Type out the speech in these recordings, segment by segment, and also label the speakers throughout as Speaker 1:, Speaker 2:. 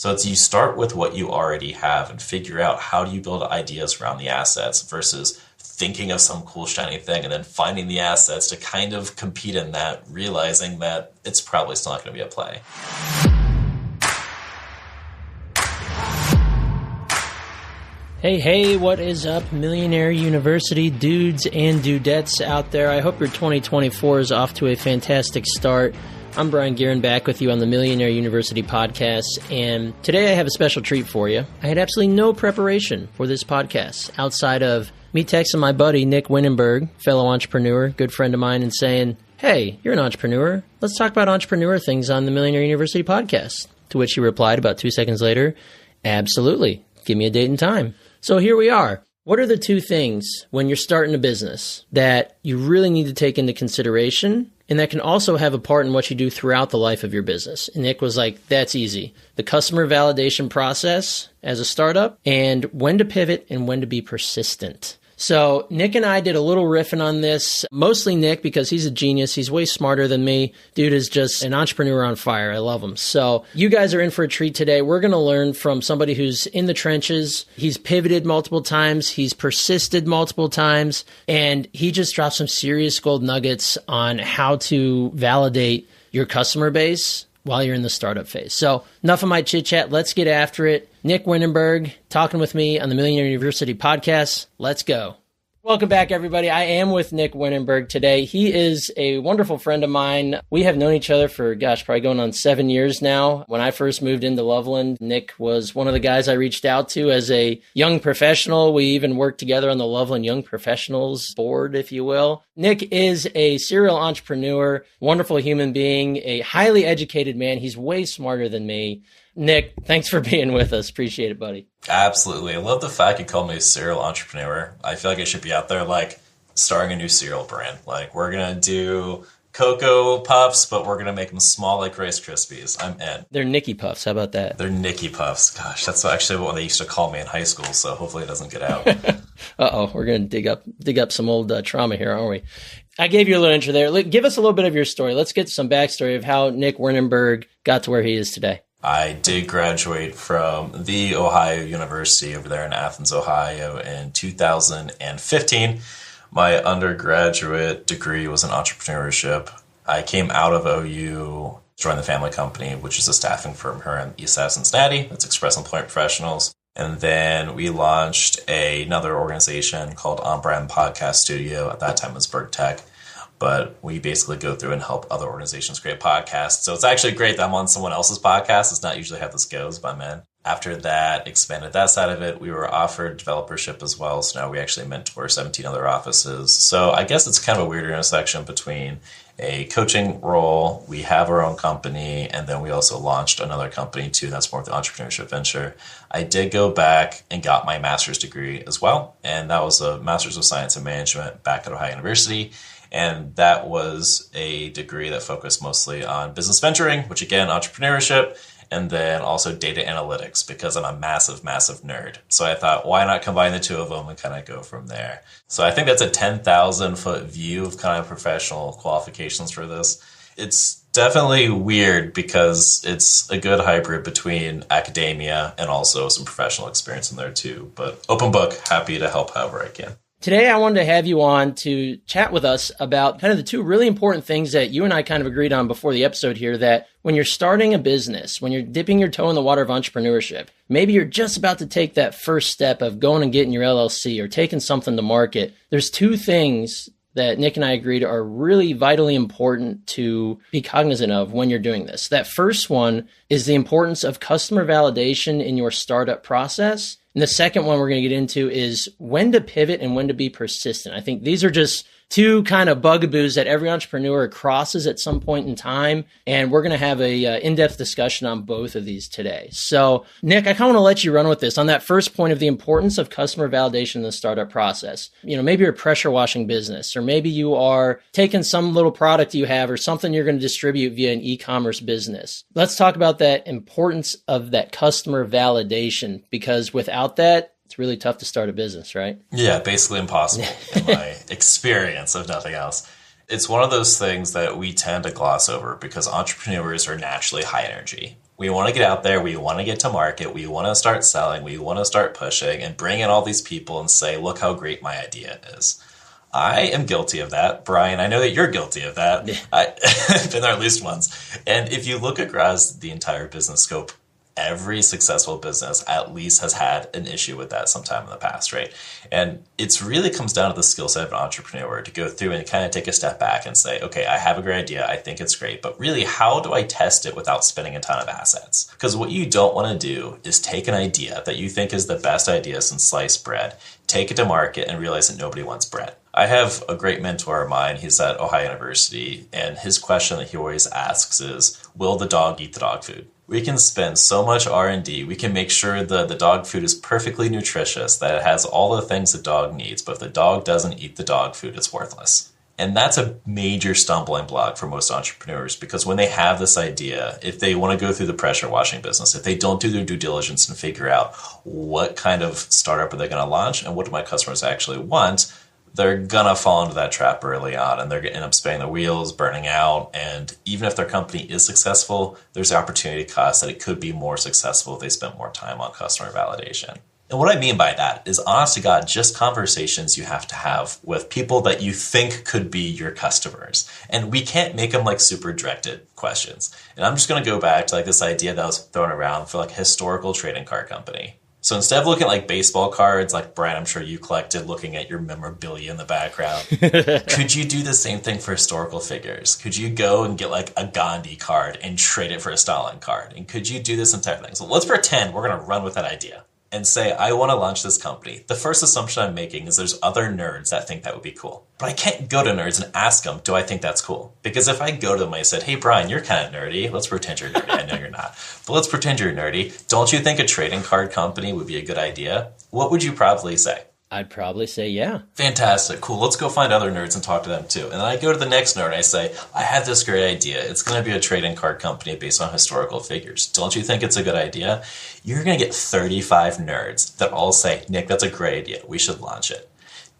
Speaker 1: So it's you start with what you already have and figure out how do you build ideas around the assets versus thinking of some cool shiny thing and then finding the assets to kind of compete in that, realizing that it's probably still not going to be a play.
Speaker 2: Hey, what is up, Millionaire University dudes and dudettes out there? I hope your 2024 is off to a fantastic start. I'm Brian Guerin, back with you on the Millionaire University podcast, and today I have a special treat for you. I had absolutely no preparation for this podcast outside of me texting my buddy Nick Winnenberg, fellow entrepreneur, good friend of mine, and saying, hey, you're an entrepreneur. Let's talk about entrepreneur things on the Millionaire University podcast. To which he replied about 2 seconds later, absolutely. Give me a date and time. So here we are. What are the two things when you're starting a business that you really need to take into consideration and that can also have a part in what you do throughout the life of your business? And Nick was like, that's easy. The customer validation process as a startup and when to pivot and when to be persistent. So Nick and I did a little riffing on this, mostly Nick because he's a genius. He's way smarter than me. Dude is just an entrepreneur on fire. I love him. So you guys are in for a treat today. We're going to learn from somebody who's in the trenches. He's pivoted multiple times. He's persisted multiple times. And he just dropped some serious gold nuggets on how to validate your customer base while you're in the startup phase. So enough of my chit chat. Let's get after it. Nick Winnenberg talking with me on the Millionaire University podcast. Let's go. Welcome back, everybody. I am with Nick Winnenberg today. He is a wonderful friend of mine. We have known each other for, probably going on 7 years now. When I first moved into Loveland, Nick was one of the guys I reached out to as a young professional. We even worked together on the Loveland Young Professionals board, if you will. Nick is a serial entrepreneur, wonderful human being, a highly educated man. He's way smarter than me. Nick, thanks for being with us. Appreciate it, buddy.
Speaker 1: Absolutely. I love the fact you called me a serial entrepreneur. I feel like I should be out there like starting a new cereal brand. Like we're going to do Cocoa Puffs, but we're going to make them small like Rice Krispies. I'm in.
Speaker 2: They're Nicky Puffs. How about that?
Speaker 1: They're Nicky Puffs. Gosh, that's actually what they used to call me in high school. So hopefully it doesn't get out.
Speaker 2: Uh-oh. We're going to dig up some old trauma here, aren't we? I gave you a little intro there. Give us a little bit of your story. Let's get some backstory of how Nick Winnenberg got to where he is today.
Speaker 1: I did graduate from the Ohio University over there in Athens, Ohio in 2015. My undergraduate degree was in entrepreneurship. I came out of OU, joined the family company, which is a staffing firm here in East Side, Cincinnati. That's Express Employment Professionals. And then we launched another organization called On Brand Podcast Studio. At that time it was Berg Tech. But we basically go through and help other organizations create podcasts. So it's actually great that I'm on someone else's podcast. It's not usually how this goes, but I'm in. After that, expanded that side of it. We were offered developership as well. So now we actually mentor 17 other offices. So I guess it's kind of a weird intersection between a coaching role. We have our own company. And then we also launched another company too. That's more of the entrepreneurship venture. I did go back and got my master's degree as well. And that was a master's of science and management back at Ohio University. And that was a degree that focused mostly on business venturing, which again, entrepreneurship, and then also data analytics because I'm a massive, massive nerd. So I thought, why not combine the two of them and kind of go from there? So I think that's a 10,000 foot view of kind of professional qualifications for this. It's definitely weird because it's a good hybrid between academia and also some professional experience in there too. But open book, happy to help however I can.
Speaker 2: Today, I wanted to have you on to chat with us about kind of the two really important things that you and I kind of agreed on before the episode here, that when you're starting a business, when you're dipping your toe in the water of entrepreneurship, maybe you're just about to take that first step of going and getting your LLC or taking something to market. There's two things that Nick and I agreed are really vitally important to be cognizant of when you're doing this. That first one is the importance of customer validation in your startup process. And the second one we're going to get into is when to pivot and when to be persistent. I think these are just two kind of bugaboos that every entrepreneur crosses at some point in time. And we're going to have a in-depth discussion on both of these today. So Nick, I kind of want to let you run with this on that first point of the importance of customer validation in the startup process. You know, maybe you're a pressure washing business, or maybe you are taking some little product you have or something you're going to distribute via an e-commerce business. Let's talk about that importance of that customer validation, because without that, it's really tough to start a business, right?
Speaker 1: Yeah, basically impossible in my experience, if nothing else. It's one of those things that we tend to gloss over because entrepreneurs are naturally high energy. We want to get out there. We want to get to market. We want to start selling. We want to start pushing and bring in all these people and say, look how great my idea is. I am guilty of that. Brian, I know that you're guilty of that. Yeah. I've been there at least once. And if you look across the entire business scope, every successful business at least has had an issue with that sometime in the past, right? And it really comes down to the skill set of an entrepreneur to go through and kind of take a step back and say, okay, I have a great idea. I think it's great, but really, how do I test it without spending a ton of assets? Because what you don't want to do is take an idea that you think is the best idea since sliced bread, take it to market and realize that nobody wants bread. I have a great mentor of mine. He's at Ohio University, and his question that he always asks is, will the dog eat the dog food? We can spend so much R&D. We can make sure the dog food is perfectly nutritious, that it has all the things the dog needs. But if the dog doesn't eat the dog food, it's worthless. And that's a major stumbling block for most entrepreneurs, because when they have this idea, if they want to go through the pressure washing business, if they don't do their due diligence and figure out what kind of startup are they going to launch and what do my customers actually want, they're going to fall into that trap early on, and they're going to end up spinning the wheels, burning out. And even if their company is successful, there's the opportunity cost that it could be more successful if they spent more time on customer validation. And what I mean by that is, honest to God, just conversations you have to have with people that you think could be your customers. And we can't make them like super directed questions. And I'm just going to go back to like this idea that was thrown around for like a historical trading card company. So instead of looking at like baseball cards, like Brian, I'm sure you collected, looking at your memorabilia in the background, could you do the same thing for historical figures? Could you go and get like a Gandhi card and trade it for a Stalin card? And could you do this entire thing? So let's pretend we're going to run with that idea and say, I want to launch this company. The first assumption I'm making is there's other nerds that think that would be cool. But I can't go to nerds and ask them, do I think that's cool? Because if I go to them and I said, hey, Brian, you're kind of nerdy. Let's pretend you're nerdy. I know you're not. But let's pretend you're nerdy. Don't you think a trading card company would be a good idea? What would you probably say?
Speaker 2: I'd probably say, yeah.
Speaker 1: Fantastic. Cool. Let's go find other nerds and talk to them too. And then I go to the next nerd and I say, I have this great idea. It's going to be a trading card company based on historical figures. Don't you think it's a good idea? You're going to get 35 nerds that all say, Nick, that's a great idea. We should launch it.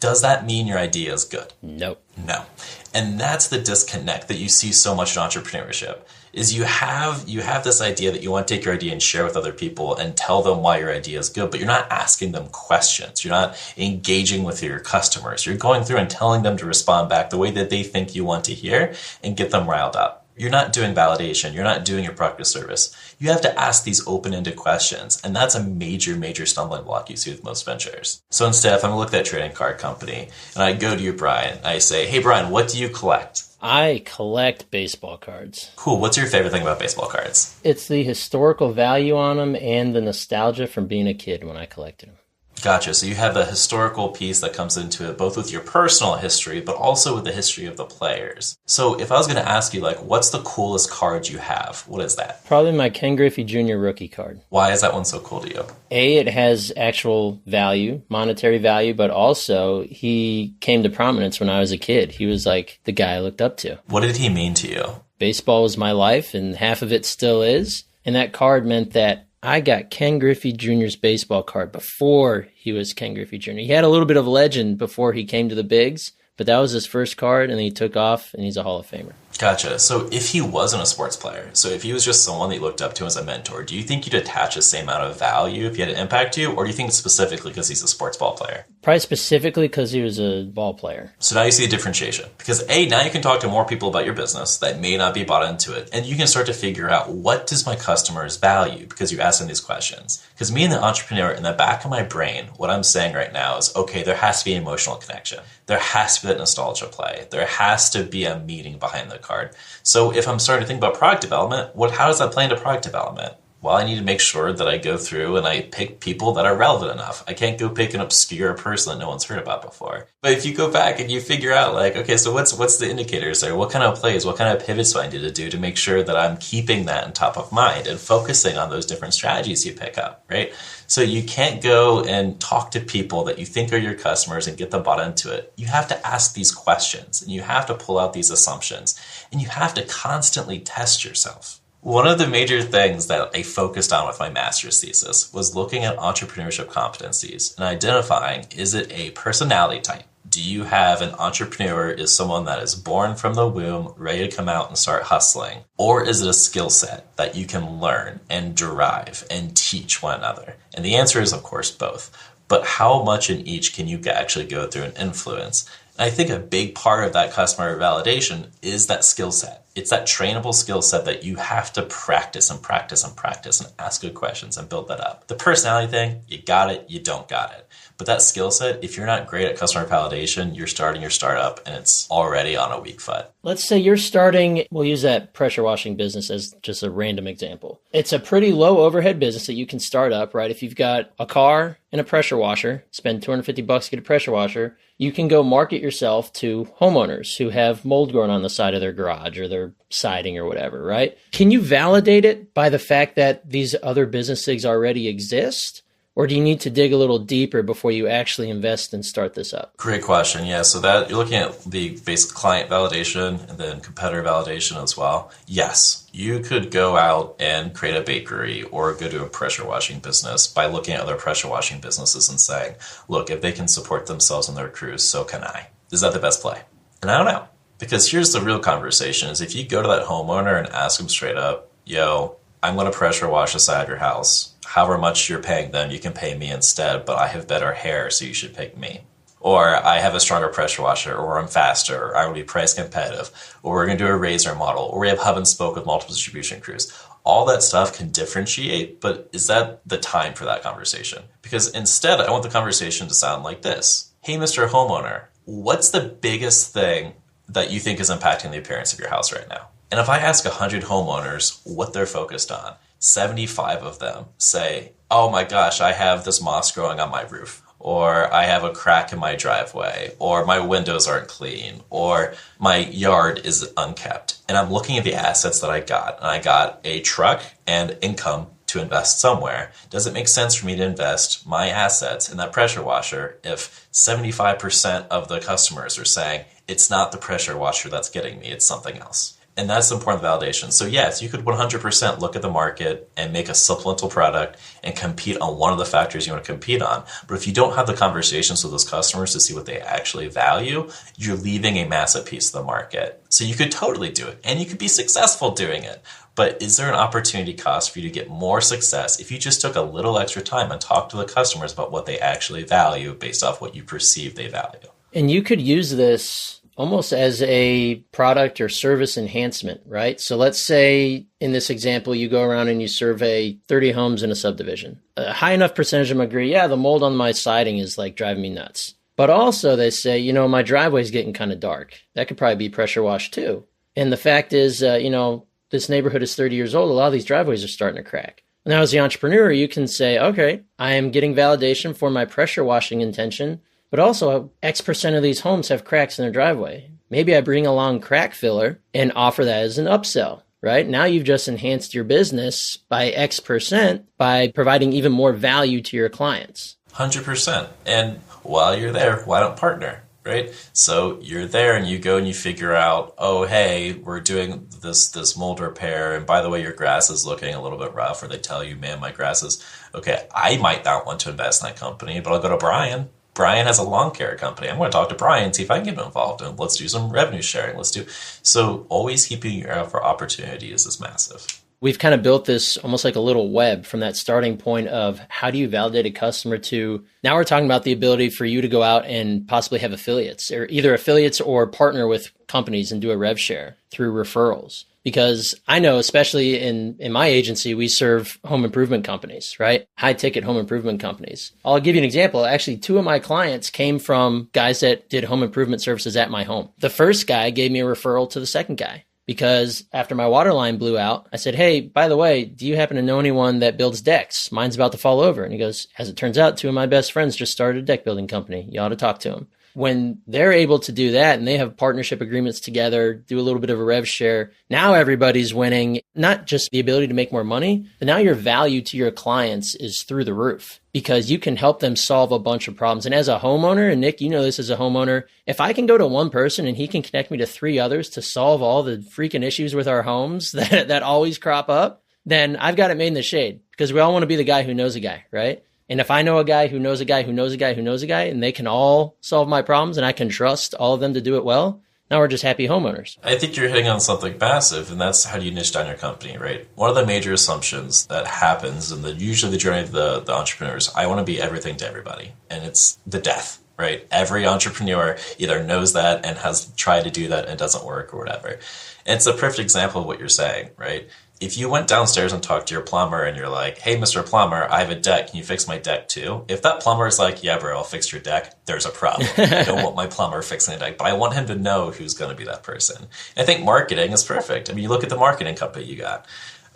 Speaker 1: Does that mean your idea is good?
Speaker 2: Nope.
Speaker 1: No. And that's the disconnect that you see so much in entrepreneurship. Is you have this idea that you want to take your idea and share with other people and tell them why your idea is good, but you're not asking them questions. You're not engaging with your customers. You're going through and telling them to respond back the way that they think you want to hear and get them riled up. You're not doing validation. You're not doing your product or service. You have to ask these open-ended questions, and that's a major, major stumbling block you see with most ventures. So instead, if I'm going to look at that trading card company, and I go to you, Brian, I say, hey, Brian, what do you collect?
Speaker 2: I collect baseball cards.
Speaker 1: Cool. What's your favorite thing about baseball cards?
Speaker 2: It's the historical value on them and the nostalgia from being a kid when I collected them.
Speaker 1: Gotcha. So you have the historical piece that comes into it, both with your personal history, but also with the history of the players. So if I was going to ask you, like, what's the coolest card you have? What is that?
Speaker 2: Probably my Ken Griffey Jr. rookie card.
Speaker 1: Why is that one so cool to you?
Speaker 2: It has actual value, monetary value, but also he came to prominence when I was a kid. He was like the guy I looked up to.
Speaker 1: What did he mean to you?
Speaker 2: Baseball was my life, and half of it still is. And that card meant that I got Ken Griffey Jr.'s baseball card before he was Ken Griffey Jr. He had a little bit of legend before he came to the bigs, but that was his first card, and then he took off, and he's a Hall of Famer.
Speaker 1: Gotcha. So if he wasn't a sports player, so if he was just someone that you looked up to as a mentor, do you think you'd attach the same amount of value if he had an impact you, or do you think specifically because he's a sports ball player?
Speaker 2: Probably specifically because he was a ball player.
Speaker 1: So now you see a differentiation. Because A, now you can talk to more people about your business that may not be bought into it, and you can start to figure out, what does my customers value? Because you ask them these questions. Because me and the entrepreneur, in the back of my brain, what I'm saying right now is, okay, there has to be an emotional connection. There has to be that nostalgia play. There has to be a meaning behind the card. So if I'm starting to think about product development, how does that play into product development? Well, I need to make sure that I go through and I pick people that are relevant enough. I can't go pick an obscure person that no one's heard about before. But if you go back and you figure out, like, okay, so what's the indicators there? What kind of plays, what kind of pivots do I need to do to make sure that I'm keeping that on top of mind and focusing on those different strategies you pick up, right? So you can't go and talk to people that you think are your customers and get them bought into it. You have to ask these questions, and you have to pull out these assumptions, and you have to constantly test yourself. One of the major things that I focused on with my master's thesis was looking at entrepreneurship competencies and identifying, is it a personality type? Do you have an entrepreneur is someone that is born from the womb, ready to come out and start hustling? Or is it a skill set that you can learn and derive and teach one another? And the answer is, of course, both. But how much in each can you actually go through and influence? And I think a big part of that customer validation is that skill set. It's that trainable skill set that you have to practice and practice and practice and ask good questions and build that up. The personality thing, you got it, you don't got it. But that skill set, if you're not great at customer validation, you're starting your startup and it's already on a weak foot.
Speaker 2: Let's say you're starting, we'll use that pressure washing business as just a random example. It's a pretty low overhead business that you can start up, right? If you've got a car and a pressure washer, spend $250 to get a pressure washer, you can go market yourself to homeowners who have mold growing on the side of their garage or their siding or whatever, right? Can you validate it by the fact that these other businesses already exist? Or do you need to dig a little deeper before you actually invest and start this up?
Speaker 1: Great question. Yeah. So that you're looking at the basic client validation and then competitor validation as well. Yes, you could go out and create a bakery or go to a pressure washing business by looking at other pressure washing businesses and saying, look, if they can support themselves and their crews, so can I. Is that the best play? And I don't know. Because here's the real conversation is if you go to that homeowner and ask them straight up, yo, I'm going to pressure wash the side of your house. However much you're paying them, you can pay me instead, but I have better hair, so you should pick me. Or I have a stronger pressure washer, or I'm faster, or I'm going to be price competitive, or we're going to do a razor model, or we have hub and spoke with multiple distribution crews. All that stuff can differentiate, but is that the time for that conversation? Because instead, I want the conversation to sound like this. Hey, Mr. Homeowner, what's the biggest thing that you think is impacting the appearance of your house right now? And if I ask 100 homeowners what they're focused on, 75 of them say, oh my gosh, I have this moss growing on my roof, or I have a crack in my driveway, or my windows aren't clean, or my yard is unkept. And I'm looking at the assets that I got, and I got a truck and income to invest somewhere. Does it make sense for me to invest my assets in that pressure washer if 75% of the customers are saying, it's not the pressure washer that's getting me, it's something else? And that's important validation. So yes, you could 100% look at the market and make a supplemental product and compete on one of the factors you want to compete on. But if you don't have the conversations with those customers to see what they actually value, you're leaving a massive piece of the market. So you could totally do it and you could be successful doing it. But is there an opportunity cost for you to get more success if you just took a little extra time and talked to the customers about what they actually value based off what you perceive they value? And
Speaker 2: you could use this almost as a product or service enhancement, right? So let's say in this example, you go around and you survey 30 homes in a subdivision. A high enough percentage of them agree, yeah, the mold on my siding is like driving me nuts. But also they say, you know, my driveway's getting kind of dark. That could probably be pressure washed too. And the fact is, this neighborhood is 30 years old. A lot of these driveways are starting to crack. Now, as the entrepreneur, you can say, okay, I am getting validation for my pressure washing intention, but also X% of these homes have cracks in their driveway. Maybe I bring along crack filler and offer that as an upsell, right? Now you've just enhanced your business by X% by providing even more value to your clients.
Speaker 1: 100%. And while you're there, why don't partner, right? So you're there and you go and you figure out, oh, hey, we're doing this mold repair. And by the way, your grass is looking a little bit rough. Or they tell you, man, my grass is, okay, I might not want to invest in that company, but I'll go to Brian. Brian has a lawn care company. I'm going to talk to Brian and see if I can get him involved. And let's do some revenue sharing. So always keeping your eye out for opportunities is massive.
Speaker 2: We've kind of built this almost like a little web from that starting point of how do you validate a customer to now we're talking about the ability for you to go out and possibly have affiliates or either affiliates or partner with companies and do a rev share through referrals. Because I know, especially in my agency, we serve home improvement companies, right? High ticket home improvement companies. I'll give you an example. Actually, 2 of my clients came from guys that did home improvement services at my home. The first guy gave me a referral to the second guy because after my water line blew out, I said, hey, by the way, do you happen to know anyone that builds decks? Mine's about to fall over. And he goes, as it turns out, 2 of my best friends just started a deck building company. You ought to talk to them. When they're able to do that and they have partnership agreements together, do a little bit of a rev share, now everybody's winning, not just the ability to make more money, but now your value to your clients is through the roof because you can help them solve a bunch of problems. And as a homeowner, and Nick, you know this as a homeowner, if I can go to one person and he can connect me to 3 others to solve all the freaking issues with our homes that always crop up, then I've got it made in the shade because we all want to be the guy who knows a guy, right? And if I know a guy who knows a guy who knows a guy who knows a guy, and they can all solve my problems and I can trust all of them to do it well, now we're just happy homeowners.
Speaker 1: I think you're hitting on something massive, and that's how do you niche down your company, right? One of the major assumptions that happens in usually the journey of the entrepreneurs, I want to be everything to everybody. And it's the death, right? Every entrepreneur either knows that and has tried to do that and doesn't work or whatever. And it's a perfect example of what you're saying, right? If you went downstairs and talked to your plumber and you're like, hey, Mr. Plumber, I have a deck. Can you fix my deck too? If that plumber is like, yeah, bro, I'll fix your deck, there's a problem. I don't want my plumber fixing a deck, but I want him to know who's going to be that person. And I think marketing is perfect. I mean, you look at the marketing company you got.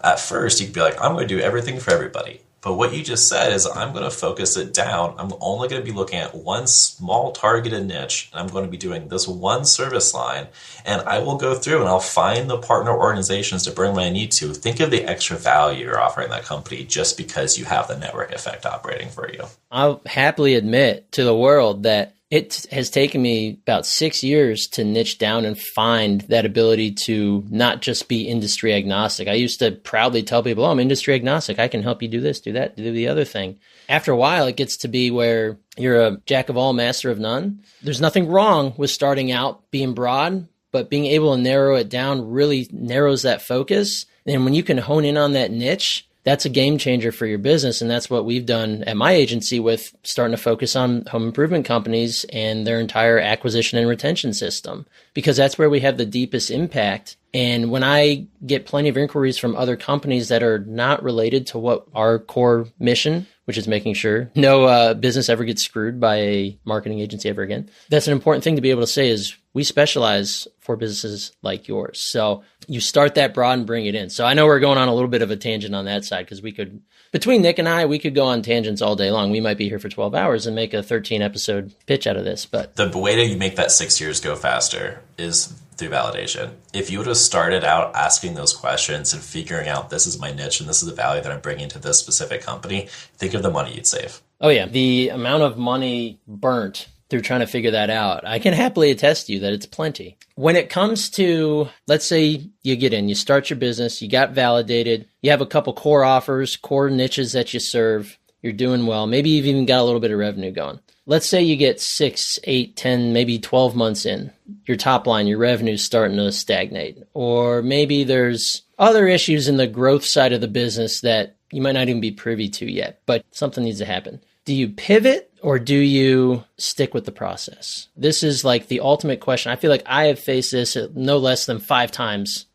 Speaker 1: At first, you could be like, I'm going to do everything for everybody. But what you just said is I'm going to focus it down. I'm only going to be looking at one small targeted niche. And I'm going to be doing this one service line. And I will go through and I'll find the partner organizations to bring when I need to. Think of the extra value you're offering that company just because you have the network effect operating for you.
Speaker 2: I'll happily admit to the world that it has taken me about 6 years to niche down and find that ability to not just be industry agnostic. I used to proudly tell people, oh, I'm industry agnostic. I can help you do this, do that, do the other thing. After a while, it gets to be where you're a jack of all, master of none. There's nothing wrong with starting out being broad, but being able to narrow it down really narrows that focus. And when you can hone in on that niche, that's a game changer for your business. And that's what we've done at my agency with starting to focus on home improvement companies and their entire acquisition and retention system, because that's where we have the deepest impact. And when I get plenty of inquiries from other companies that are not related to what our core mission, which is making sure no business ever gets screwed by a marketing agency ever again, that's an important thing to be able to say is we specialize for businesses like yours. So you start that broad and bring it in. So I know we're going on a little bit of a tangent on that side because we could, between Nick and I, we could go on tangents all day long. We might be here for 12 hours and make a 13 episode pitch out of this. But
Speaker 1: the way that you make that 6 years go faster is through validation. If you would have started out asking those questions and figuring out this is my niche and this is the value that I'm bringing to this specific company, think of the money you'd save.
Speaker 2: Oh yeah. The amount of money burnt through trying to figure that out, I can happily attest to you that it's plenty. When it comes to, let's say you get in, you start your business, you got validated, you have a couple core offers, core niches that you serve, you're doing well. Maybe you've even got a little bit of revenue going. Let's say you get 6, 8, 10, maybe 12 months in, your top line, your revenue's starting to stagnate. Or maybe there's other issues in the growth side of the business that you might not even be privy to yet, but something needs to happen. Do you pivot or do you stick with the process? This is like the ultimate question. I feel like I have faced this no less than 5 times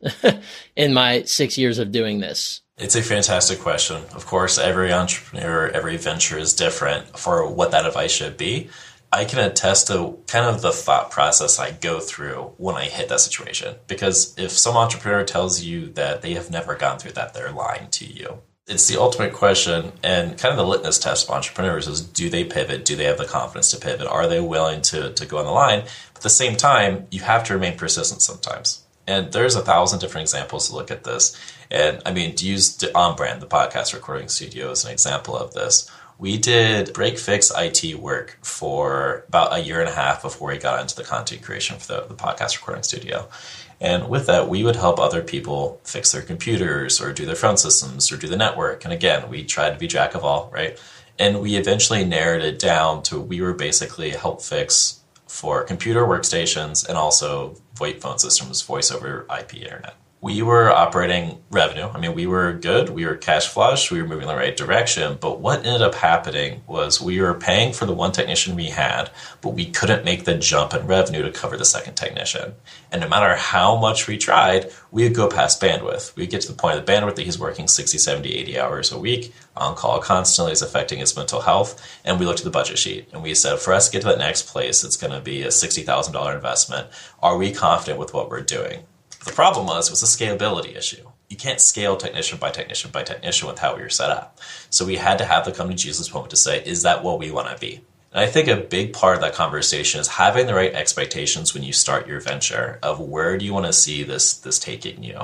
Speaker 2: in my 6 years of doing this.
Speaker 1: It's a fantastic question. Of course, every entrepreneur, every venture is different for what that advice should be. I can attest to kind of the thought process I go through when I hit that situation. Because if some entrepreneur tells you that they have never gone through that, they're lying to you. It's the ultimate question and kind of the litmus test of entrepreneurs is, do they pivot? Do they have the confidence to pivot? Are they willing to go on the line? But at the same time, you have to remain persistent sometimes. And there's 1,000 different examples to look at this. And I mean, to use the On-Brand, the podcast recording studio, as an example of this, we did break-fix IT work for about 1.5 years before we got into the content creation for the podcast recording studio. And with that, we would help other people fix their computers or do their phone systems or do the network. And again, we tried to be jack of all, right? And we eventually narrowed it down to we were basically a help fix for computer workstations and also VoIP phone systems, voice over IP internet. We were operating revenue. I mean, we were good. We were cash flush. We were moving in the right direction. But what ended up happening was we were paying for the one technician we had, but we couldn't make the jump in revenue to cover the second technician. And no matter how much we tried, we would go past bandwidth. We'd get to the point of the bandwidth that he's working 60, 70, 80 hours a week, on call constantly, is affecting his mental health. And we looked at the budget sheet and we said, for us to get to that next place, it's going to be a $60,000 investment. Are we confident with what we're doing? The problem was a scalability issue. You can't scale technician by technician by technician with how we were set up. So we had to have the come to Jesus moment to say, is that what we want to be? And I think a big part of that conversation is having the right expectations when you start your venture of where do you want to see this taking you.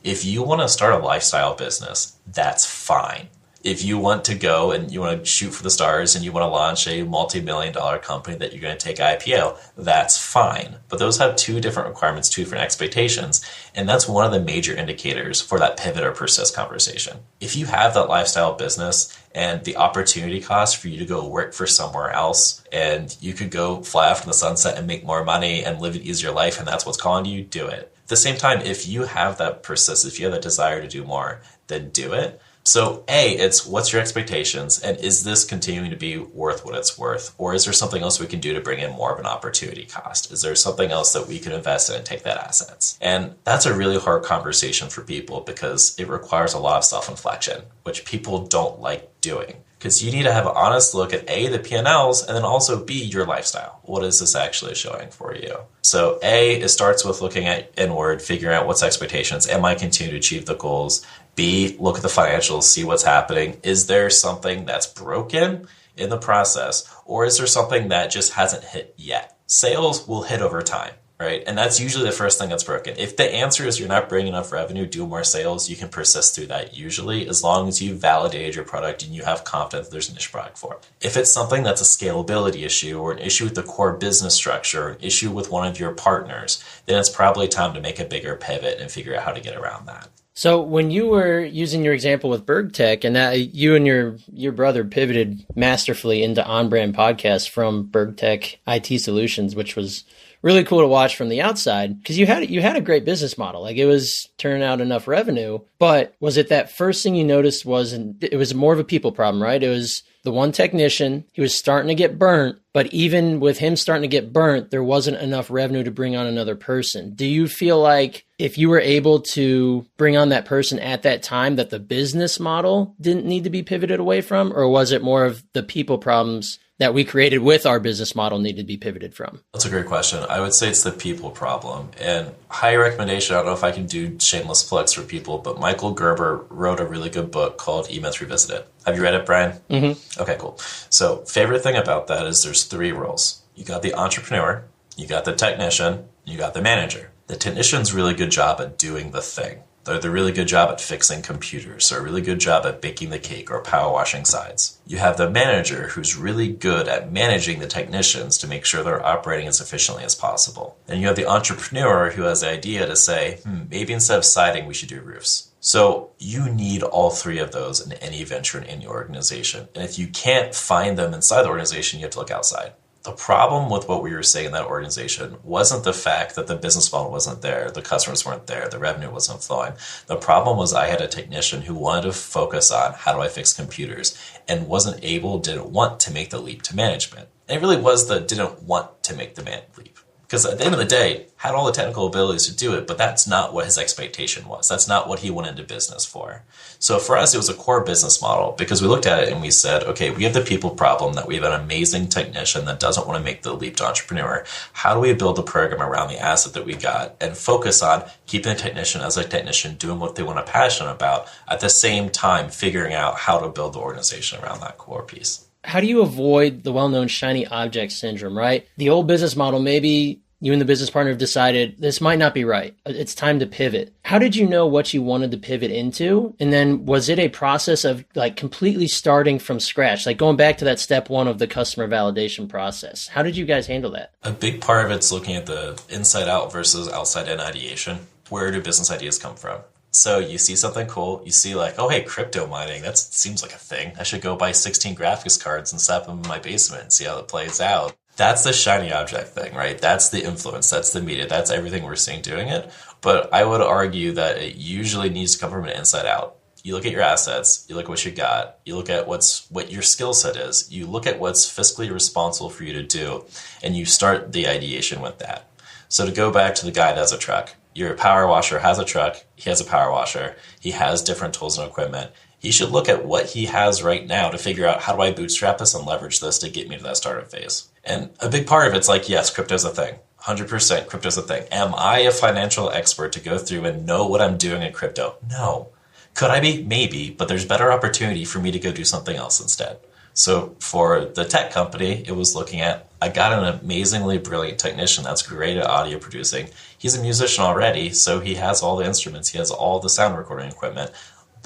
Speaker 1: If you want to start a lifestyle business, that's fine. If you want to go and you want to shoot for the stars and you want to launch a multi-million-dollar company that you're going to take IPO, that's fine. But those have two different requirements, two different expectations. And that's one of the major indicators for that pivot or persist conversation. If you have that lifestyle business and the opportunity cost for you to go work for somewhere else and you could go fly off in the sunset and make more money and live an easier life and that's what's calling you, do it. At the same time, if you have that persist, if you have that desire to do more, then do it. So it's what's your expectations and is this continuing to be worth what it's worth? Or is there something else we can do to bring in more of an opportunity cost? Is there something else that we can invest in and take that assets? And that's a really hard conversation for people because it requires a lot of self-inflection, which people don't like doing. Because you need to have an honest look at A, the P&Ls, and then also B, your lifestyle. What is this actually showing for you? So it starts with looking at inward, figuring out what's expectations. Am I continuing to achieve the goals? B, look at the financials, see what's happening. Is there something that's broken in the process? Or is there something that just hasn't hit yet? Sales will hit over time, right? And that's usually the first thing that's broken. If the answer is you're not bringing enough revenue, do more sales, you can persist through that usually, as long as you validated your product and you have confidence there's a niche product for it. If it's something that's a scalability issue or an issue with the core business structure, or an issue with one of your partners, then it's probably time to make a bigger pivot and figure out how to get around that.
Speaker 2: So when you were using your example with BergTech and that you and your brother pivoted masterfully into on-brand podcasts from BergTech IT Solutions, which was really cool to watch from the outside because you had a great business model. Like it was turning out enough revenue, but was it that first thing you noticed it was more of a people problem, right? It was the one technician, he was starting to get burnt, but even with him starting to get burnt, there wasn't enough revenue to bring on another person. Do you feel like if you were able to bring on that person at that time that the business model didn't need to be pivoted away from, or was it more of the people problems that we created with our business model needed to be pivoted from?
Speaker 1: That's a great question. I would say it's the people problem. And high recommendation, I don't know if I can do shameless plugs for people, but Michael Gerber wrote a really good book called E-Myth Revisited. Have you read it, Brian? Mm-hmm. Okay, cool. So favorite thing about that is there's three roles. You got the entrepreneur, you got the technician, you got the manager. The technician's really good job at doing the thing. They're a really good job at fixing computers, or a really good job at baking the cake or power washing sides. You have the manager who's really good at managing the technicians to make sure they're operating as efficiently as possible. And you have the entrepreneur who has the idea to say, maybe instead of siding, we should do roofs. So you need all three of those in any venture in any organization. And if you can't find them inside the organization, you have to look outside. The problem with what we were saying in that organization wasn't the fact that the business model wasn't there, the customers weren't there, the revenue wasn't flowing. The problem was I had a technician who wanted to focus on how do I fix computers and didn't want to make the leap to management. And it really was didn't want to make the leap. Because at the end of the day, had all the technical abilities to do it, but that's not what his expectation was. That's not what he went into business for. So for us, it was a core business model because we looked at it and we said, okay, we have the people problem that we have an amazing technician that doesn't want to make the leap to entrepreneur. How do we build a program around the asset that we got and focus on keeping the technician as a technician, doing what they want to passionate about, at the same time figuring out how to build the organization around that core piece?
Speaker 2: How do you avoid the well-known shiny object syndrome, right? The old business model, maybe you and the business partner have decided this might not be right. It's time to pivot. How did you know what you wanted to pivot into? And then was it a process of like completely starting from scratch, like going back to that step one of the customer validation process? How did you guys handle that?
Speaker 1: A big part of it's looking at the inside out versus outside in ideation. Where do business ideas come from? So you see something cool, you see like, oh, hey, crypto mining, that seems like a thing. I should go buy 16 graphics cards and slap them in my basement and see how it plays out. That's the shiny object thing, right? That's the influence, that's the media, that's everything we're seeing doing it. But I would argue that it usually needs to come from an inside out. You look at your assets, you look at what you got, you look at what your skill set is, you look at what's fiscally responsible for you to do, and you start the ideation with that. So to go back to the guy that has a truck, your power washer has a truck, he has a power washer, he has different tools and equipment. He should look at what he has right now to figure out how do I bootstrap this and leverage this to get me to that startup phase. And a big part of it's like, yes, crypto's a thing. 100% crypto's a thing. Am I a financial expert to go through and know what I'm doing in crypto? No. Could I be? Maybe, but there's better opportunity for me to go do something else instead. So for the tech company, it was looking at, I got an amazingly brilliant technician that's great at audio producing. He's a musician already, so he has all the instruments. He has all the sound recording equipment.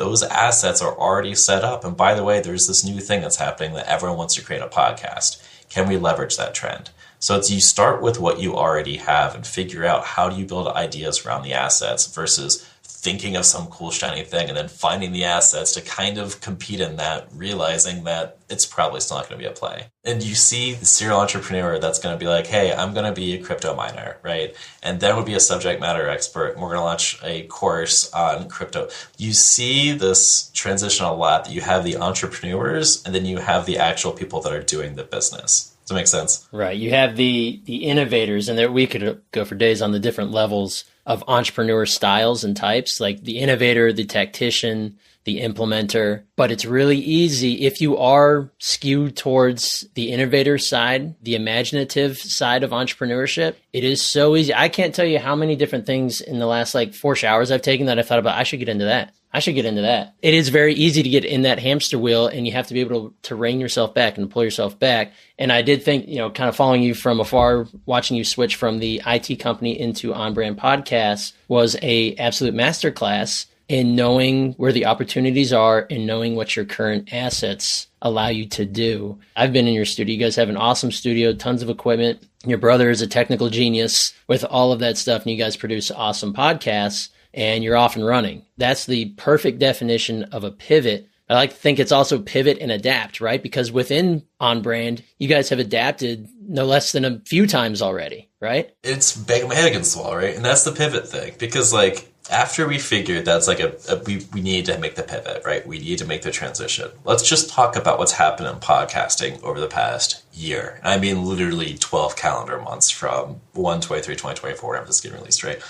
Speaker 1: those assets are already set up. And by the way, there's this new thing that's happening that everyone wants to create a podcast. Can we leverage that trend? So it's you start with what you already have and figure out how do you build ideas around the assets versus thinking of some cool shiny thing and then finding the assets to kind of compete in that, realizing that it's probably still not going to be a play. And you see the serial entrepreneur that's going to be like, hey, I'm going to be a crypto miner, right? And then we'll be a subject matter expert. And we're going to launch a course on crypto. You see this transition a lot, that you have the entrepreneurs and then you have the actual people that are doing the business. Does that make sense?
Speaker 2: Right. You have the innovators, and there we could go for days on the different levels of entrepreneur styles and types, like the innovator, the tactician, the implementer. But it's really easy if you are skewed towards the innovator side, the imaginative side of entrepreneurship. It is so easy. I can't tell you how many different things in the last 4 showers I've taken that I thought about, I should get into that. I should get into that. It is very easy to get in that hamster wheel, and you have to be able to rein yourself back and pull yourself back. And I did think, kind of following you from afar, watching you switch from the IT company into on-brand podcasts was a absolute masterclass in knowing where the opportunities are and knowing what your current assets allow you to do. I've been in your studio. You guys have an awesome studio, tons of equipment. Your brother is a technical genius with all of that stuff, and you guys produce awesome podcasts. And you're off and running. That's the perfect definition of a pivot. I like to think it's also pivot and adapt, right? Because within On Brand, you guys have adapted no less than a few times already, right?
Speaker 1: It's banging my head against the wall, right? And that's the pivot thing. Because after we figured that's we need to make the pivot, right? We need to make the transition. Let's just talk about what's happened in podcasting over the past year. And I mean literally 12 calendar months from 1/23/2024, whenever this is getting released, right?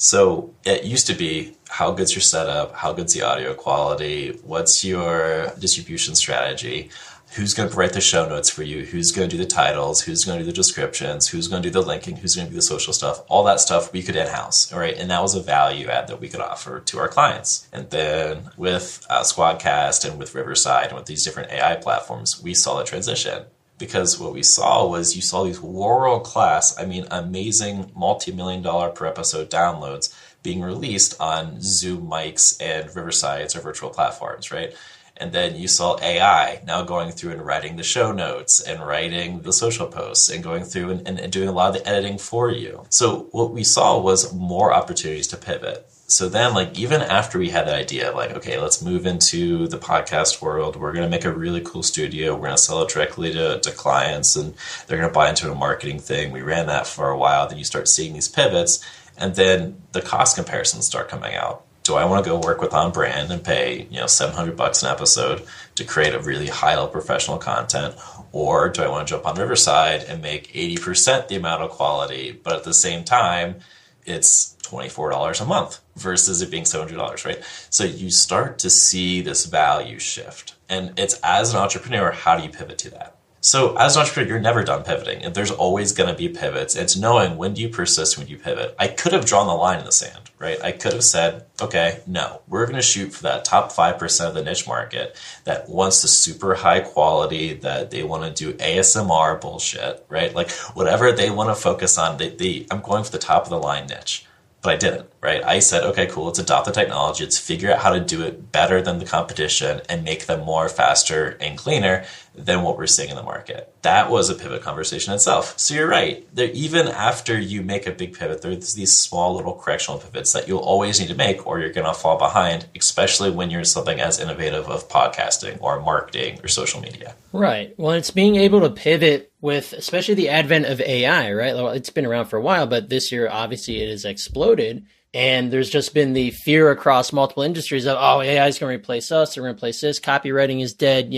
Speaker 1: So it used to be, how good's your setup? How good's the audio quality? What's your distribution strategy? Who's going to write the show notes for you? Who's going to do the titles? Who's going to do the descriptions? Who's going to do the linking? Who's going to do the social stuff? All that stuff we could in-house, all right? And that was a value add that we could offer to our clients. And then with Squadcast and with Riverside and with these different AI platforms, we saw the transition. Because what we saw was you saw these world-class, amazing multi-million-dollar per episode downloads being released on Zoom mics and Riversides or virtual platforms, right? And then you saw AI now going through and writing the show notes and writing the social posts and going through and doing a lot of the editing for you. So what we saw was more opportunities to pivot. So then, even after we had the idea of okay, let's move into the podcast world. We're going to make a really cool studio. We're going to sell it directly to clients, and they're going to buy into a marketing thing. We ran that for a while. Then you start seeing these pivots, and then the cost comparisons start coming out. Do I want to go work with On Brand and pay $700 an episode to create a really high-level professional content? Or do I want to jump on Riverside and make 80% the amount of quality, but at the same time, it's $24 a month versus it being $700, right? So you start to see this value shift. And it's, as an entrepreneur, how do you pivot to that? So as an entrepreneur, you're never done pivoting. And there's always going to be pivots. It's knowing when do you persist, when do you pivot. I could have drawn the line in the sand, right? I could have said, okay, no, we're going to shoot for that top 5% of the niche market that wants the super high quality, that they want to do ASMR bullshit, right? Whatever they want to focus on, I'm going for the top of the line niche. But I didn't, right? I said, okay, cool, let's adopt the technology. Let's figure out how to do it better than the competition and make them more faster and cleaner than what we're seeing in the market. That was a pivot conversation itself. So you're right. Even after you make a big pivot, there's these small little correctional pivots that you'll always need to make or you're going to fall behind, especially when you're something as innovative of podcasting or marketing or social media.
Speaker 2: Right. Well, it's being able to pivot with especially the advent of AI, right? Well, it's been around for a while, but this year, obviously, it has exploded. And there's just been the fear across multiple industries of, AI is going to replace us. They're going to replace this. Copywriting is dead.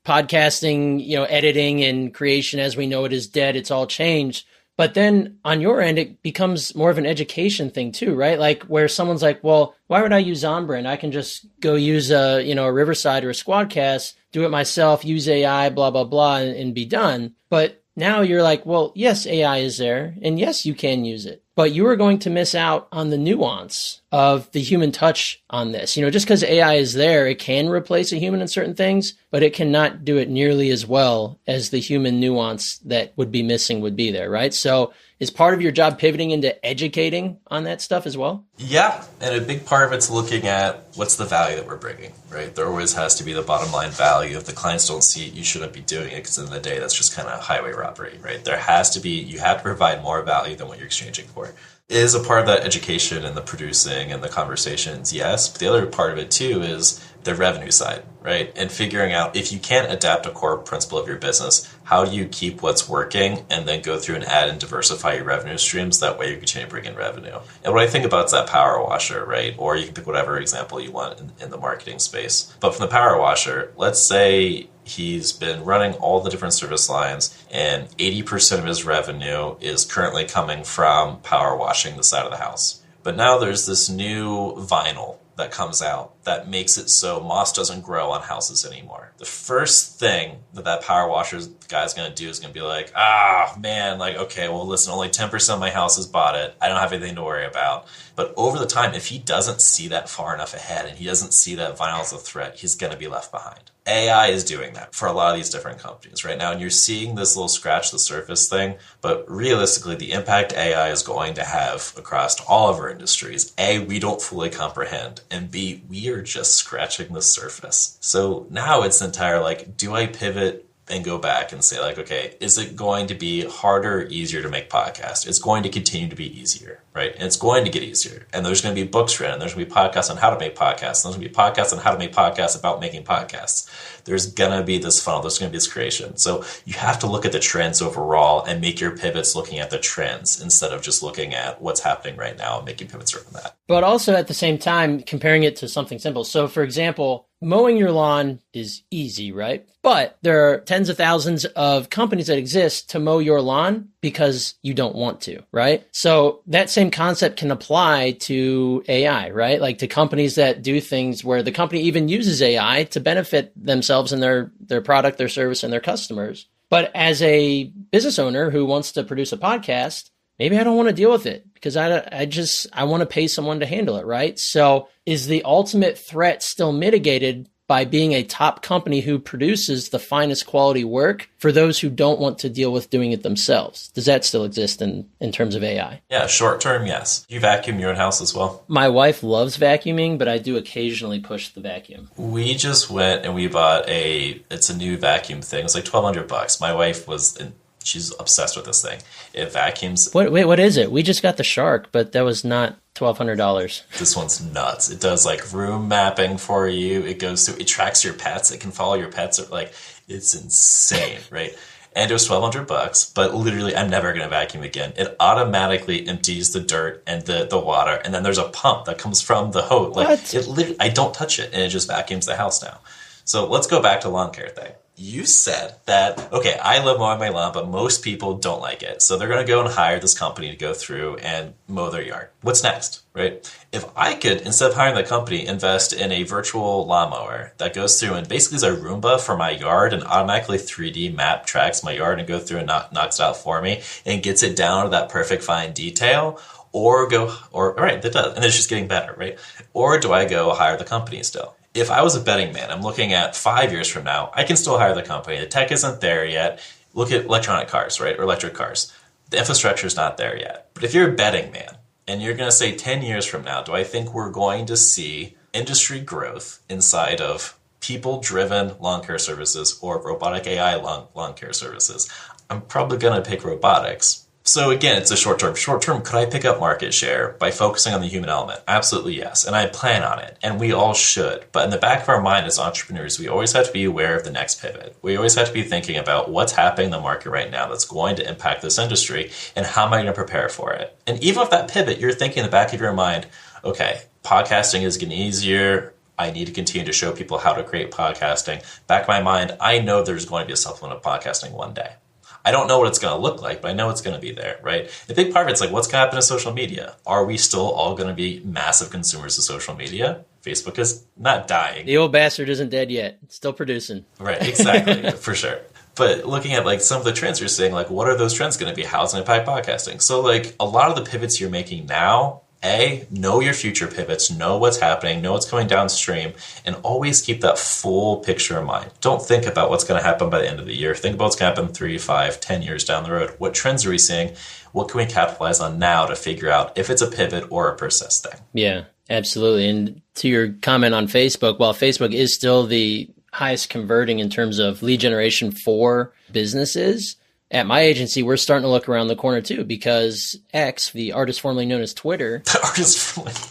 Speaker 2: Podcasting, editing and creation as we know it is dead. It's all changed. But then on your end, it becomes more of an education thing too, right? Where someone's like, well, why would I use OnBrand? I can just go use a Riverside or a Squadcast, do it myself, use AI, blah, blah, blah, and be done. But now you're like, well, yes, AI is there. And yes, you can use it. But you are going to miss out on the nuance of the human touch on this. Just because AI is there, it can replace a human in certain things, but it cannot do it nearly as well as the human nuance that would be missing would be there, right? So Is part of your job pivoting into educating on that stuff as well?
Speaker 1: Yeah, and a big part of it's looking at what's the value that we're bringing, right? There always has to be the bottom line value. If the clients don't see it, you shouldn't be doing it, because in the day, that's just kind of highway robbery, right? There has to be, you have to provide more value than what you're exchanging for. Is a part of that education and the producing and the conversations, yes. But the other part of it too is the revenue side, right? And figuring out, if you can't adapt a core principle of your business, how do you keep what's working and then go through and add and diversify your revenue streams? That way you continue to bring in revenue. And what I think about is that power washer, right? Or you can pick whatever example you want in the marketing space. But from the power washer, let's say he's been running all the different service lines and 80% of his revenue is currently coming from power washing the side of the house. But now there's this new vinyl that comes out that makes it so moss doesn't grow on houses anymore. The first thing that power washer guy is going to do is going to be like, man, like, okay, well, listen, only 10% of my house has bought it. I don't have anything to worry about. But over the time, if he doesn't see that far enough ahead and he doesn't see that vinyl as a threat, he's going to be left behind. AI is doing that for a lot of these different companies right now. And you're seeing this little scratch the surface thing. But realistically, the impact AI is going to have across all of our industries, A, we don't fully comprehend. And B, we are just scratching the surface. So now it's entire like, do I pivot and go back and say like, okay, is it going to be harder or easier to make podcasts? It's going to continue to be easier, right? And it's going to get easier. And there's going to be books written. There's going to be podcasts on how to make podcasts. There's going to be podcasts on how to make podcasts about making podcasts. There's going to be this funnel. There's going to be this creation. So you have to look at the trends overall and make your pivots looking at the trends instead of just looking at what's happening right now and making pivots from that.
Speaker 2: But also at the same time, comparing it to something simple. So for example, mowing your lawn is easy, right? But there are tens of thousands of companies that exist to mow your lawn because you don't want to, right? So that same concept can apply to AI, right? Like to companies that do things where the company even uses AI to benefit themselves and their product, their service, and their customers. But as a business owner who wants to produce a podcast, maybe I don't want to deal with it because I want to pay someone to handle it, right? So is the ultimate threat still mitigated by being a top company who produces the finest quality work for those who don't want to deal with doing it themselves? Does that still exist in terms of AI?
Speaker 1: Yeah, short term, yes. You vacuum your own house as well?
Speaker 2: My wife loves vacuuming, but I do occasionally push the vacuum.
Speaker 1: We just went and we bought it's a new vacuum thing. It's like $1,200. My wife she's obsessed with this thing. It vacuums.
Speaker 2: Wait, what is it? We just got the Shark, but that was not $1,200.
Speaker 1: This one's nuts. It does like room mapping for you. It tracks your pets. It can follow your pets. It's insane, right? And it was $1,200, but literally I'm never going to vacuum again. It automatically empties the dirt and the water. And then there's a pump that comes from the hose. Like I don't touch it and it just vacuums the house now. So let's go back to lawn care thing. You said that, okay, I love mowing my lawn, but most people don't like it. So they're going to go and hire this company to go through and mow their yard. What's next, right? If I could, instead of hiring the company, invest in a virtual lawnmower that goes through and basically is a Roomba for my yard and automatically 3D map tracks my yard and go through and knocks it out for me and gets it down to that perfect fine detail, right, that does. And it's just getting better, right? Or do I go hire the company still? If I was a betting man, I'm looking at 5 years from now, I can still hire the company. The tech isn't there yet. Look at electronic cars, right? Or electric cars. The infrastructure is not there yet. But if you're a betting man and you're going to say 10 years from now, do I think we're going to see industry growth inside of people-driven lawn care services or robotic AI lawn care services? I'm probably going to pick robotics. So again, it's a short term. Short term, could I pick up market share by focusing on the human element? Absolutely yes. And I plan on it. And we all should. But in the back of our mind as entrepreneurs, we always have to be aware of the next pivot. We always have to be thinking about what's happening in the market right now that's going to impact this industry and how am I going to prepare for it? And even with that pivot, you're thinking in the back of your mind, okay, podcasting is getting easier. I need to continue to show people how to create podcasting. Back of my mind, I know there's going to be a supplement of podcasting one day. I don't know what it's going to look like, but I know it's going to be there, right? The big part of it's like, what's going to happen to social media? Are we still all going to be massive consumers of social media? Facebook is not dying.
Speaker 2: The old bastard isn't dead yet. It's still producing.
Speaker 1: Right, exactly, for sure. But looking at like some of the trends you're seeing, like what are those trends going to be? How it's going to impact podcasting? So like a lot of the pivots you're making now Know your future pivots, know what's happening, know what's coming downstream, and always keep that full picture in mind. Don't think about what's going to happen by the end of the year. Think about what's going to happen 3, 5, 10 years down the road. What trends are we seeing? What can we capitalize on now to figure out if it's a pivot or a persist thing?
Speaker 2: Yeah, absolutely. And to your comment on Facebook, while Facebook is still the highest converting in terms of lead generation for businesses, at my agency, we're starting to look around the corner too, because X, the artist formerly known as Twitter,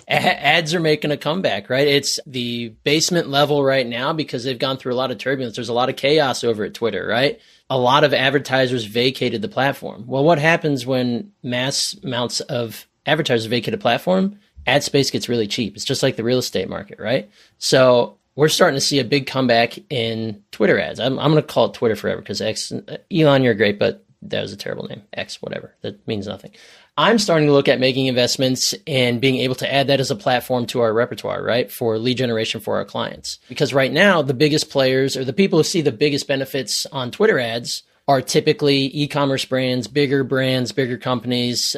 Speaker 2: ads are making a comeback, right? It's the basement level right now because they've gone through a lot of turbulence. There's a lot of chaos over at Twitter, right? A lot of advertisers vacated the platform. Well, what happens when mass amounts of advertisers vacate a platform? Ad space gets really cheap. It's just like the real estate market, right? So we're starting to see a big comeback in Twitter ads. I'm going to call it Twitter forever because X, Elon, you're great, but that was a terrible name. X, whatever. That means nothing. I'm starting to look at making investments and being able to add that as a platform to our repertoire, right? For lead generation for our clients. Because right now, the biggest players or the people who see the biggest benefits on Twitter ads are typically e-commerce brands, bigger companies,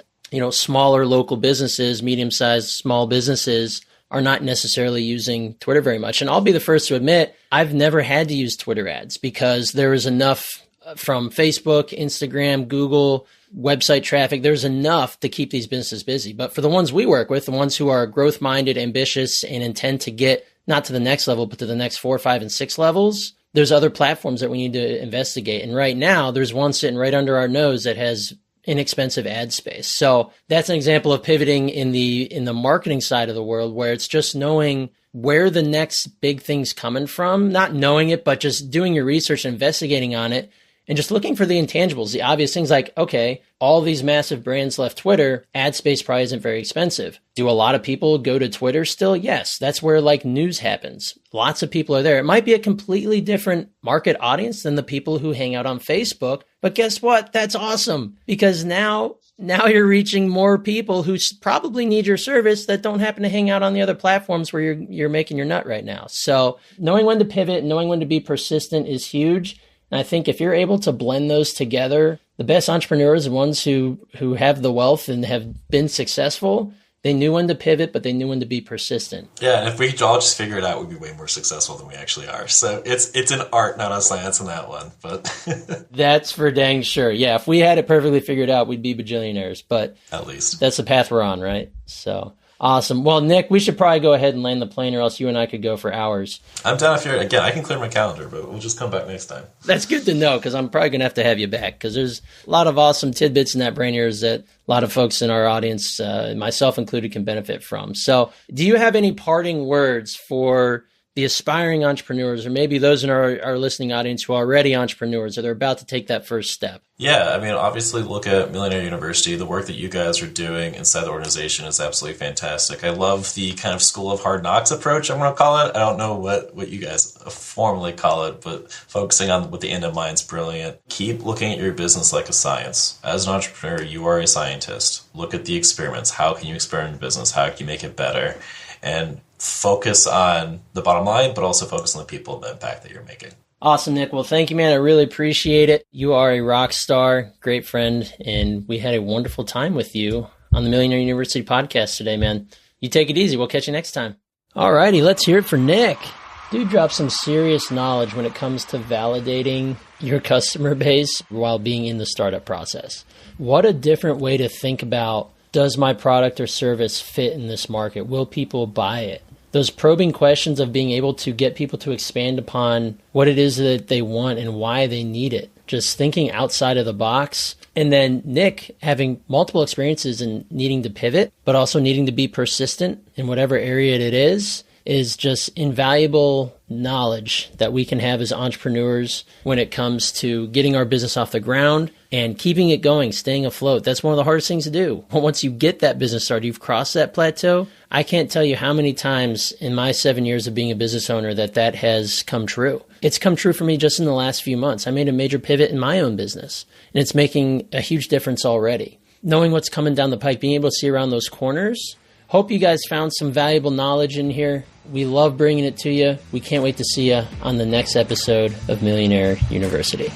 Speaker 2: smaller local businesses, medium-sized, small businesses are not necessarily using Twitter very much. And I'll be the first to admit, I've never had to use Twitter ads because there is enough from Facebook, Instagram, Google, website traffic. There's enough to keep these businesses busy. But for the ones we work with, the ones who are growth-minded, ambitious, and intend to get not to the next level, but to the next 4, 5, and 6 levels, there's other platforms that we need to investigate. And right now, there's one sitting right under our nose that has inexpensive ad space. So that's an example of pivoting in the marketing side of the world where it's just knowing where the next big thing's coming from, not knowing it, but just doing your research, investigating on it, and just looking for the intangibles, the obvious things like, okay, all these massive brands left Twitter, ad space probably isn't very expensive. Do a lot of people go to Twitter still? Yes, that's where news happens. Lots of people are there. It might be a completely different market audience than the people who hang out on Facebook, but guess what? That's awesome because now you're reaching more people who probably need your service that don't happen to hang out on the other platforms where you're making your nut right now. So knowing when to pivot, knowing when to be persistent is huge. And I think if you're able to blend those together, the best entrepreneurs are ones who have the wealth and have been successful. They knew when to pivot, but they knew when to be persistent.
Speaker 1: Yeah, and if we could all just figure it out, we'd be way more successful than we actually are. So it's an art, not a science in that one. But
Speaker 2: that's for dang sure. Yeah, if we had it perfectly figured out, we'd be bajillionaires. But
Speaker 1: at least
Speaker 2: that's the path we're on, right? So awesome. Well, Nick, we should probably go ahead and land the plane, or else you and I could go for hours.
Speaker 1: I'm down if you're, again, I can clear my calendar, but we'll just come back next time.
Speaker 2: That's good to know, because I'm probably going to have you back, because there's a lot of awesome tidbits in that brain ears that a lot of folks in our audience, myself included, can benefit from. So do you have any parting words for the aspiring entrepreneurs, or maybe those in our listening audience who are already entrepreneurs or they're about to take that first step?
Speaker 1: Yeah, I mean, obviously look at Millionaire University. The work that you guys are doing inside the organization is absolutely fantastic. I love the kind of school of hard knocks approach, I'm going to call it. I don't know what you guys formally call it, but focusing on what the end in mind is brilliant. Keep looking at your business like a science. As an entrepreneur, you are a scientist. Look at the experiments. How can you experiment in business? How can you make it better? And focus on the bottom line, but also focus on the people and the impact that you're making.
Speaker 2: Awesome, Nick. Well, thank you, man. I really appreciate it. You are a rock star, great friend, and we had a wonderful time with you on the Millionaire University podcast today, man. You take it easy. We'll catch you next time. All righty, let's hear it for Nick. Dude dropped some serious knowledge when it comes to validating your customer base while being in the startup process. What a different way to think about, does my product or service fit in this market? Will people buy it? Those probing questions of being able to get people to expand upon what it is that they want and why they need it. Just thinking outside of the box. And then Nick having multiple experiences in needing to pivot, but also needing to be persistent in whatever area it is just invaluable knowledge that we can have as entrepreneurs when it comes to getting our business off the ground and keeping it going, staying afloat. That's one of the hardest things to do. Once you get that business started, you've crossed that plateau. I can't tell you how many times in my 7 years of being a business owner that has come true. It's come true for me just in the last few months. I made a major pivot in my own business, and it's making a huge difference already. Knowing what's coming down the pike, being able to see around those corners. Hope you guys found some valuable knowledge in here. We love bringing it to you. We can't wait to see you on the next episode of Millionaire University.